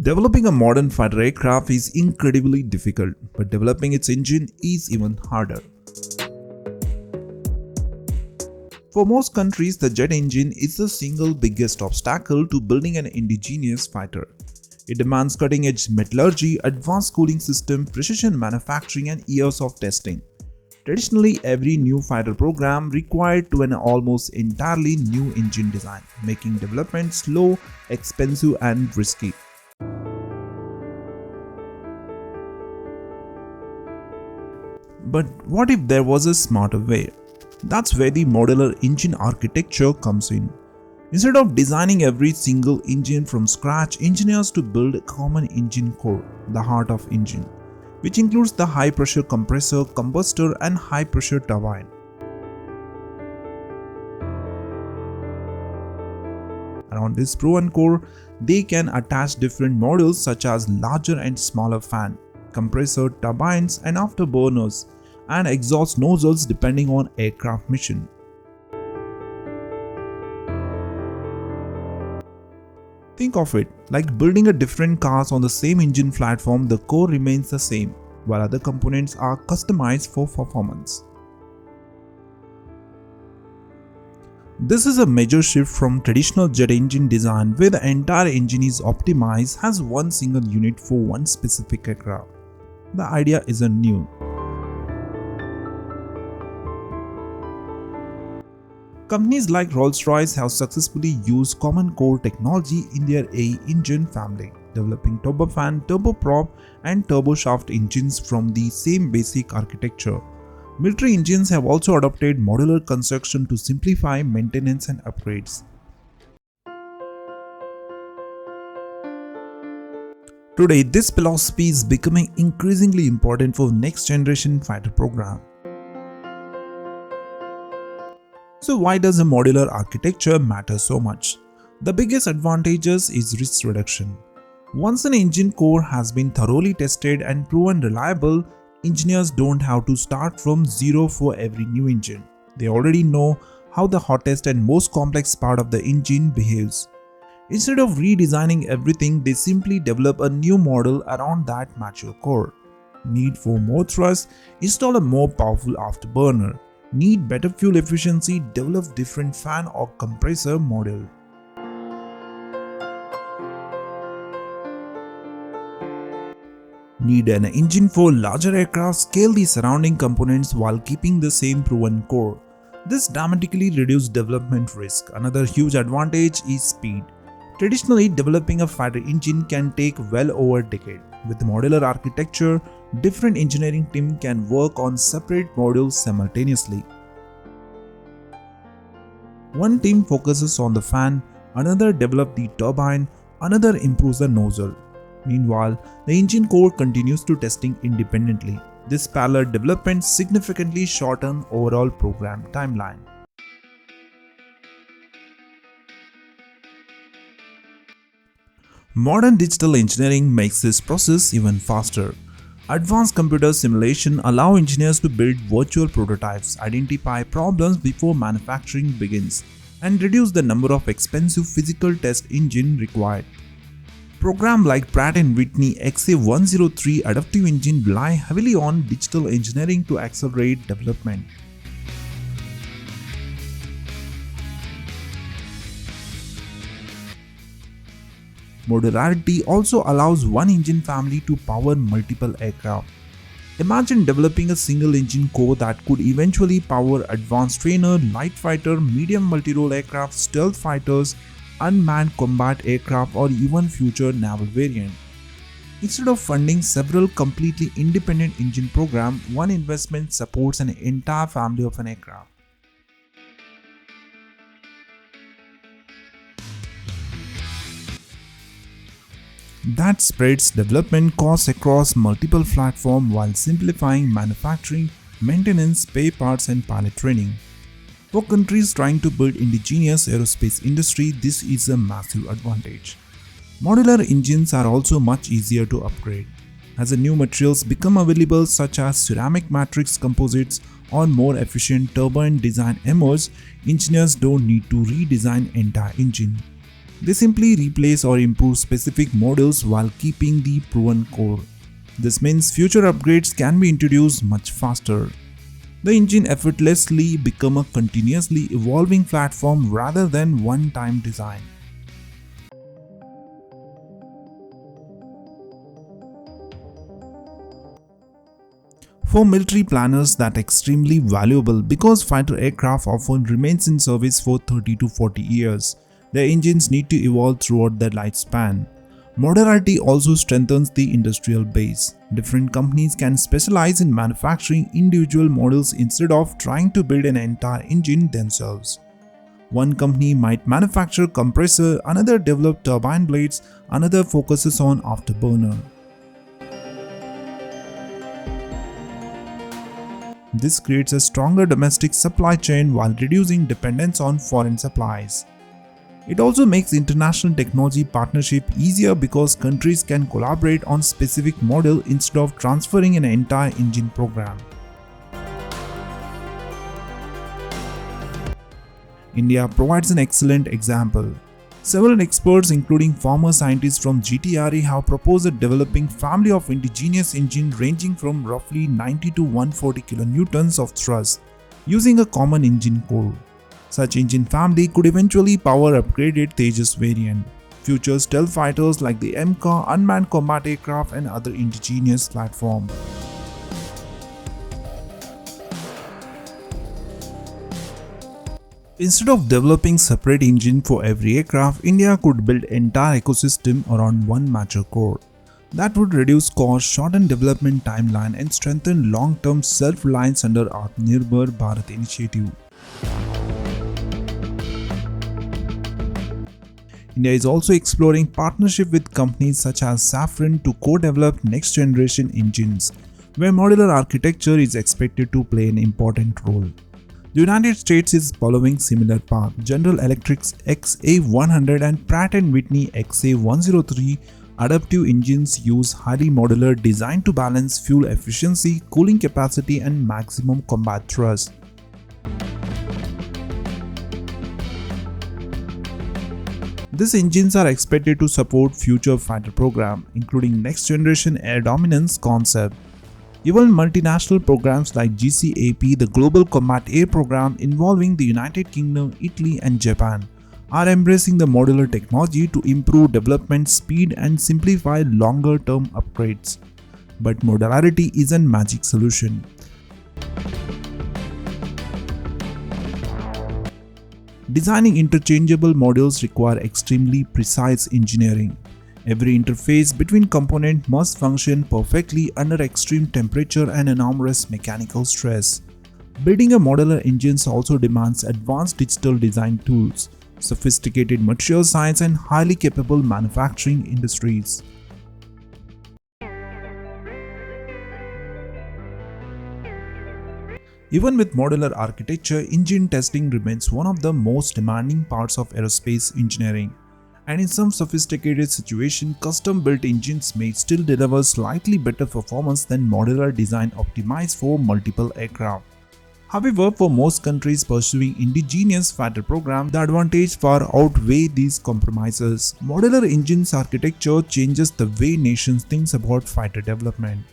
Developing a modern fighter aircraft is incredibly difficult, but developing its engine is even harder. For most countries, the jet engine is the single biggest obstacle to building an indigenous fighter. It demands cutting-edge metallurgy, advanced cooling system, precision manufacturing, and years of testing. Traditionally, every new fighter program required to an almost entirely new engine design, making development slow, expensive, and risky. But what if there was a smarter way? That's where the modular engine architecture comes in. Instead of designing every single engine from scratch, engineers to build a common engine core, the heart of engine, which includes the high-pressure compressor, combustor, and high-pressure turbine. Around this proven core, they can attach different modules such as larger and smaller fan, compressor, turbines, and afterburners, and exhaust nozzles depending on aircraft mission. Think of it like building a different cars on the same engine platform. The core remains the same, while other components are customized for performance. This is a major shift from traditional jet engine design where the entire engine is optimized as one single unit for one specific aircraft. The idea isn't new. Companies like Rolls-Royce have successfully used common core technology in their A engine family, developing turbofan, turboprop, and turboshaft engines from the same basic architecture. Military engines have also adopted modular construction to simplify maintenance and upgrades. Today, this philosophy is becoming increasingly important for next-generation fighter program. So why does a modular architecture matter so much? The biggest advantages is risk reduction. Once an engine core has been thoroughly tested and proven reliable, engineers don't have to start from zero for every new engine. They already know how the hottest and most complex part of the engine behaves. Instead of redesigning everything, they simply develop a new model around that mature core. Need for more thrust? Install a more powerful afterburner. Need better fuel efficiency? Develop different fan or compressor model. Need an engine for larger aircraft? Scale the surrounding components while keeping the same proven core. This dramatically reduces development risk. Another huge advantage is speed. Traditionally, developing a fighter engine can take well over a decade. With modular architecture, different engineering teams can work on separate modules simultaneously. One team focuses on the fan, another develops the turbine, another improves the nozzle. Meanwhile, the engine core continues to testing independently. This parallel development significantly shortens overall program timeline. Modern digital engineering makes this process even faster. Advanced computer simulation allow engineers to build virtual prototypes, identify problems before manufacturing begins, and reduce the number of expensive physical test engines required. Programs like Pratt & Whitney XA103 adaptive engine rely heavily on digital engineering to accelerate development. Modularity also allows one engine family to power multiple aircraft. Imagine developing a single engine core that could eventually power advanced trainer, light fighter, medium multi-role aircraft, stealth fighters, unmanned combat aircraft, or even future naval variant. Instead of funding several completely independent engine programs, one investment supports an entire family of an aircraft. That spreads development costs across multiple platforms while simplifying manufacturing, maintenance, spare parts, and pilot training. For countries trying to build indigenous aerospace industry, this is a massive advantage. Modular engines are also much easier to upgrade. As the new materials become available such as ceramic matrix composites or more efficient turbine design emerge, engineers don't need to redesign entire engine. They simply replace or improve specific models while keeping the proven core. This means future upgrades can be introduced much faster. The engine effortlessly becomes a continuously evolving platform rather than one-time design. For military planners, that's extremely valuable because fighter aircraft often remains in service for 30 to 40 years. Their engines need to evolve throughout their lifespan. Modularity also strengthens the industrial base. Different companies can specialize in manufacturing individual models instead of trying to build an entire engine themselves. One company might manufacture compressor, another develop turbine blades, another focuses on afterburner. This creates a stronger domestic supply chain while reducing dependence on foreign supplies. It also makes international technology partnership easier because countries can collaborate on specific model instead of transferring an entire engine program. India provides an excellent example. Several experts, including former scientists from GTRE, have proposed a developing family of indigenous engines ranging from roughly 90 to 140 kilonewtons of thrust, using a common engine core. Such engine family could eventually power upgraded Tejas variant. Future stealth fighters like the AMCA, unmanned combat aircraft and other indigenous platforms. Instead of developing separate engine for every aircraft, India could build entire ecosystem around one mature core. That would reduce cost, shorten development timeline and strengthen long-term self-reliance under Atmanirbhar Bharat initiative. India is also exploring partnership with companies such as Safran to co-develop next-generation engines, where modular architecture is expected to play an important role. The United States is following similar path. General Electric's XA100 and Pratt & Whitney XA103 adaptive engines use highly modular design to balance fuel efficiency, cooling capacity and maximum combat thrust. These engines are expected to support future fighter programs, including next-generation air dominance concept. Even multinational programs like GCAP, the Global Combat Air Program involving the United Kingdom, Italy and Japan, are embracing the modular technology to improve development speed and simplify longer-term upgrades. But modularity isn't a magic solution. Designing interchangeable modules requires extremely precise engineering. Every interface between components must function perfectly under extreme temperature and enormous mechanical stress. Building a modular engine also demands advanced digital design tools, sophisticated material science and highly capable manufacturing industries. Even with modular architecture, engine testing remains one of the most demanding parts of aerospace engineering. And in some sophisticated situations, custom-built engines may still deliver slightly better performance than modular design optimized for multiple aircraft. However, for most countries pursuing indigenous fighter programs, the advantages far outweigh these compromises. Modular engines architecture changes the way nations think about fighter development.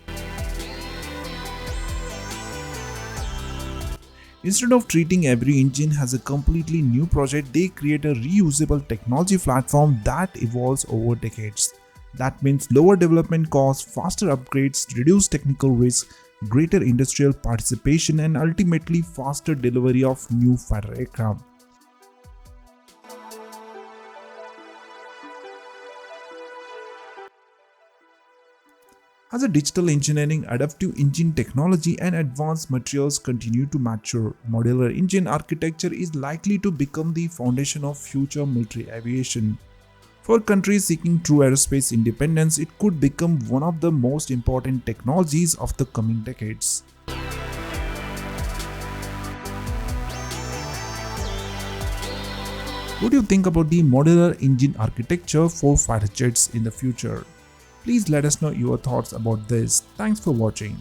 Instead of treating every engine as a completely new project, they create a reusable technology platform that evolves over decades. That means lower development costs, faster upgrades, reduced technical risk, greater industrial participation, and ultimately faster delivery of new fighter aircraft. As a digital engineering, adaptive engine technology and advanced materials continue to mature, modular engine architecture is likely to become the foundation of future military aviation. For countries seeking true aerospace independence, it could become one of the most important technologies of the coming decades. What do you think about the modular engine architecture for fighter jets in the future? Please let us know your thoughts about this. Thanks for watching.